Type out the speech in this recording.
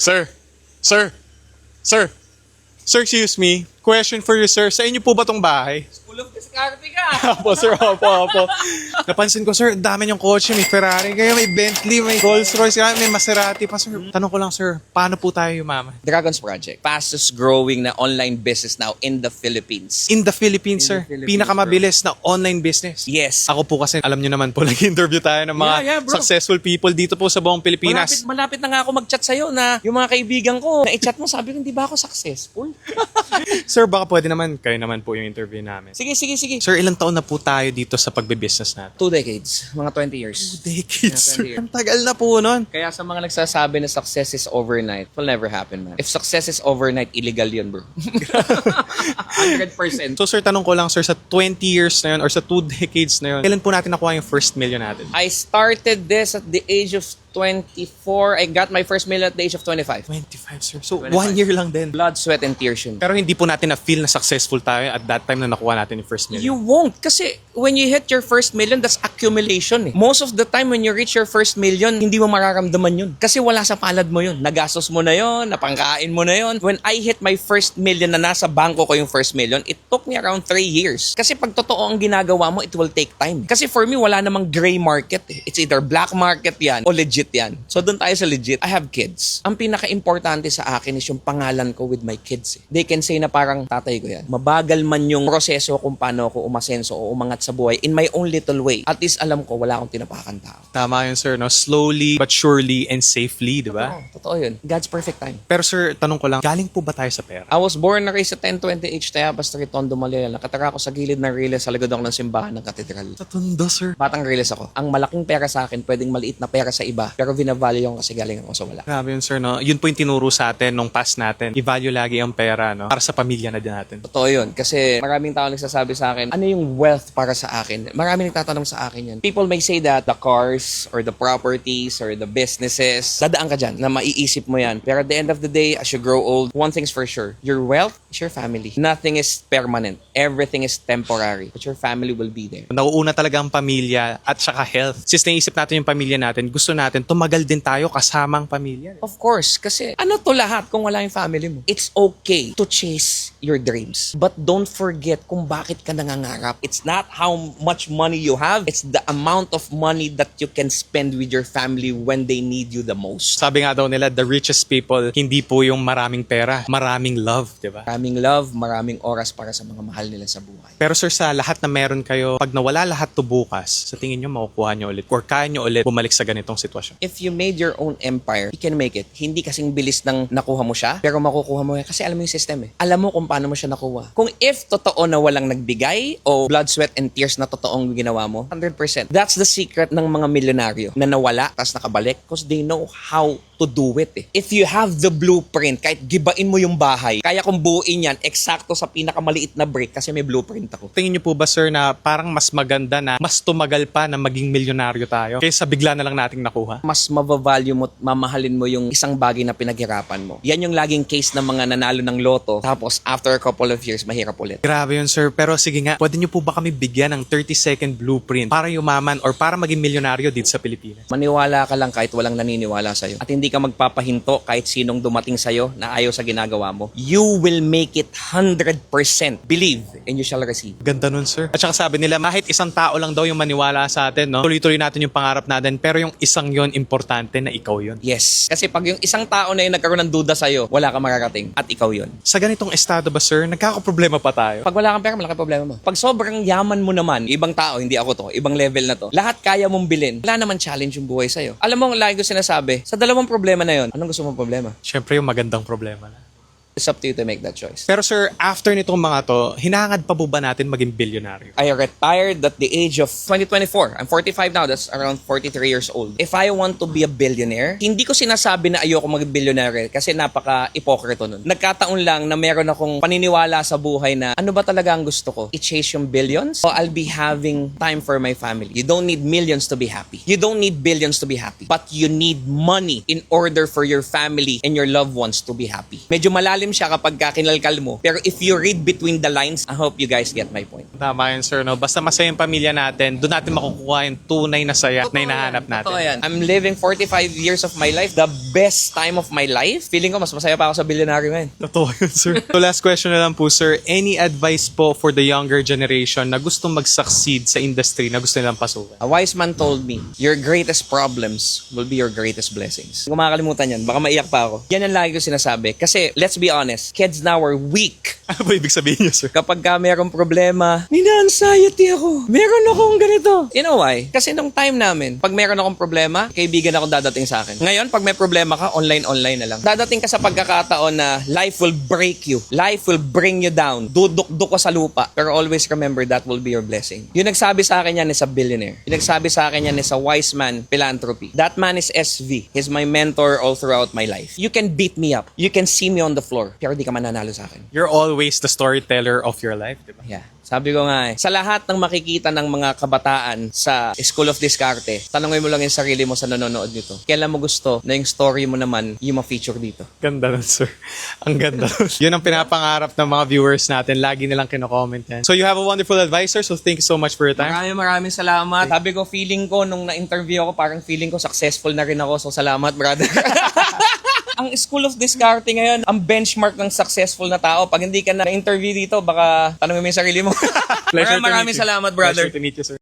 Sir, sir, sir, sir, excuse me. Question for you, sir. Sa inyo po ba tong bahay? Full of diskarte ka! Opo, sir. Opo. Napansin ko, sir, dami niyong kotse. May Ferrari kayo, may Bentley, may Rolls Royce, may Maserati pa, sir. Tanong ko lang, sir, paano po tayo yumaman? Dragons Project, fastest growing na online business now in the Philippines. In the Philippines, sir. Philippines, Pinakamabilis na online business. Yes. Ako po kasi, alam niyo naman po, nag-interview tayo ng mga Yeah, bro. successful people dito po sa buong Pilipinas. Malapit na nga ako mag-chat sa'yo na yung mga kaibigan ko, na-chat mo, sabi ko, hindi ba ako successful? Sir, baka pwede naman, kayo naman po yung interview namin. Sige. Sir, ilang taon na po tayo dito sa pagbe-business natin? 2 decades, mga 20 years. Decades, Yeah, 20 sir. years. Ang tagal na po nun. Kaya sa mga nagsasabi na success is overnight, will never happen, man. If success is overnight, illegal yun, bro. 100%. So, sir, tanong ko lang, sir, sa 20 years na yun or sa 2 decades na yun, kailan po natin nakuha yung first million natin? I started this at the age of 24. I got my first million at the age of 25. 25, sir. So, 25. 1 year lang din. Blood, sweat, and tears yun. Pero hindi po natin na-feel na successful tayo at that time na nakuha natin yung first million. You won't. Kasi when you hit your first million, that's accumulation. Most of the time when you reach your first million, hindi mo mararamdaman yun. Kasi wala sa palad mo yun. Nagastos mo na yun, napangkain mo na yun. When I hit my first million na nasa bangko ko yung first million, it took me around 3 years. Kasi pag totoo ang ginagawa mo, it will take time. Kasi for me, wala namang gray market. It's either black market yan o legit yan. So doon tayo sa legit. I have kids. Ang pinaka-importante sa akin is yung pangalan ko with my kids. They can say na parang tatay ko yan. Mabagal man yung proseso kung paano ako umasenso o umangat sa buhay in my own little way. At least alam ko, wala akong tinapakan tao. Tama yun, sir, no? Slowly but surely and safely, di ba? Totoo yun. God's perfect time. Pero sir, tanong ko lang, galing po ba tayo sa pera? I was born na raised sa 1020H Tayabas Street, Tondo, Malaya. Nakatara ako sa gilid ng Riles sa likod ako ng simbahan ng katedral. Sa Tondo, sir. Batang Riles ako. Ang malaking pera sa akin, pwedeng maliit na pera sa iba, pero vina-value yung kasi galing ako sa wala. Grabe yun, sir, no? Yun po yung tinuro sa atin nung past natin. I-value lagi ang pera, no? Para sa pamilya na din natin. Totoo yun. Kasi maraming tao nagsasabi sa akin, ano yung wealth para sa akin? Maraming nagtatanong sa akin yan. People may say that the cars or the properties or the businesses, dadaan ka dyan na maiisip mo yan. Pero at the end of the day, as you grow old, one thing's for sure, your wealth is your family. Nothing is permanent. Everything is temporary. But your family will be there. Nauuna talaga ang pamilya at saka health. Since naisip natin yung pamilya natin, gusto natin tumagal din tayo kasamang pamilya. Of course, kasi ano to lahat kung wala yung family mo? It's okay to chase your dreams. But don't forget kung bakit ka nangangarap. It's not how much money you have. It's the amount of money that you can spend with your family when they need you the most. Sabi nga daw nila, the richest people, hindi po yung maraming pera, maraming love, di ba? Maraming love, maraming oras para sa mga mahal nila sa buhay. Pero sir, sa lahat na meron kayo, pag nawala lahat to bukas, sa tingin nyo makukuha nyo ulit or kaya nyo ulit bumalik sa ganitong sitwasyon? If you made your own empire, you can make it. Hindi kasing bilis ng nakuha mo siya, pero makukuha mo yan kasi alam mo yung system eh. Alam mo kung paano mo siya nakuha. Kung if totoo na walang nagbigay o blood, sweat, and tears na totoong ginawa mo, 100%. That's the secret ng mga milyonaryo na nawala tapos nakabalik because they know how to do it eh. If you have the blueprint, kahit gibain mo yung bahay, kaya kong buuin yan eksakto sa pinakamaliit na brick kasi may blueprint ako. Tingin nyo po ba sir na parang mas maganda na mas tumagal pa na maging milyonaryo tayo kaysa bigla na lang nating nakuha? Mas mavavalue mo, mamahalin mo yung isang bagay na pinaghirapan mo. Yan yung laging case ng mga nanalo ng loto tapos after a couple of years, mahirap ulit. Grabe yun sir, pero sige nga, pwede nyo po ba kami bigyan ng 30-second blueprint para yumaman or para maging milyonaryo dito sa Pilipinas? Maniwala ka lang kahit walang naniniwala sa'yo. At hindi ka magpapahinto kahit sinong dumating sa'yo na ayaw sa ginagawa mo. You will make it 100%. Believe and you shall receive. Ganda nun sir. At saka sabi nila, kahit isang tao lang daw yung maniwala sa atin, no? Tuloy-tuloy natin yung pangarap natin, pero yung isang yon importante na ikaw yon. Yes. Kasi pag yung isang tao na yung nagkaroon ng duda sa'yo, wala ka mararating. At ikaw yun. Sa ganitong estado ba sir, nagkakaproblema pa tayo? Pag wala kang pera, malaki problema mo. Pag sobrang yaman mo naman, ibang tao, hindi ako to, ibang level na to, lahat kaya mong bilhin, wala naman challenge yung buhay sa'yo. Alam mo, lagi ko sinasabi, sa dalawang problema na yon, anong gusto mong problema? Siyempre yung magandang problema na. It's up to you to make that choice. Pero sir, after nitong mga to, hinahangad pa po ba natin maging bilyonaryo? I retired at the age of 2024. I'm 45 now. That's around 43 years old. If I want to be a billionaire, hindi ko sinasabi na ayoko maging billionaire kasi napaka-ipokrito nun. Nagkataon lang na meron akong paniniwala sa buhay na ano ba talaga ang gusto ko? I-chase yung billions? O I'll be having time for my family. You don't need millions to be happy. You don't need billions to be happy. But you need money in order for your family and your loved ones to be happy. Medyo malalim malalim siya kapag kinalkal mo. Pero if you read between the lines, I hope you guys get my point. Tama yun, sir. No? Basta masaya yung pamilya natin, doon natin makukuha yung tunay na saya na hinahanap natin. Totoo yan. I'm living 45 years of my life, the best time of my life. Feeling ko mas masaya pa ako sa bilyonaryo ngayon. Totoo yun, sir. So last question na lang po, sir. Any advice po for the younger generation na gustong mag-succeed sa industry na gusto nilang pasukan? A wise man told me, your greatest problems will be your greatest blessings. Kung makakalimutan yan, baka maiyak pa ako. Yan ang lagi ko sinasabi. Kasi, let's be honest, kids now are weak. Ano ba ibig sabihin niyo, sir? Kapag merong problema, nina-anxiety ako. Meron akong ganito. You know why? Kasi nung time namin, pag meron akong problema, kaibigan ako dadating sa akin. Ngayon, pag may problema ka, online na lang. Dadating ka sa pagkakataon na life will break you. Life will bring you down. Duduk-duk ka sa lupa. Pero always remember that will be your blessing. Yung nagsabi sa akin yan is a billionaire. Yung nagsabi sa akin yan is a wise man, philanthropy. That man is SV. He's my mentor all throughout my life. You can beat me up. You can see me on the floor. Pero di ka mananalo sa akin. You're always the storyteller of your life, di ba? Yeah. Sabi ko nga sa lahat ng makikita ng mga kabataan sa School of Discarte, tanongin mo lang yung sarili mo sa nanonood nito. Kailan mo gusto na yung story mo naman yung ma-feature dito? Ganda nun, sir. Ang ganda nun. Yun ang pinapangarap ng mga viewers natin. Lagi nilang kino-comment yan. So you have a wonderful advisor, so thank you so much for your time. Maraming salamat. Sabi ko, feeling ko, nung na-interview ako, parang feeling ko successful na rin ako. So salamat, brother. Ang School of Discarte ngayon, ang benchmark ng successful na tao. Pag hindi ka na-interview dito, baka tanongin mo yung sarili mo. Pleasure to meet Maraming you. salamat, brother. Pleasure to meet you, sir.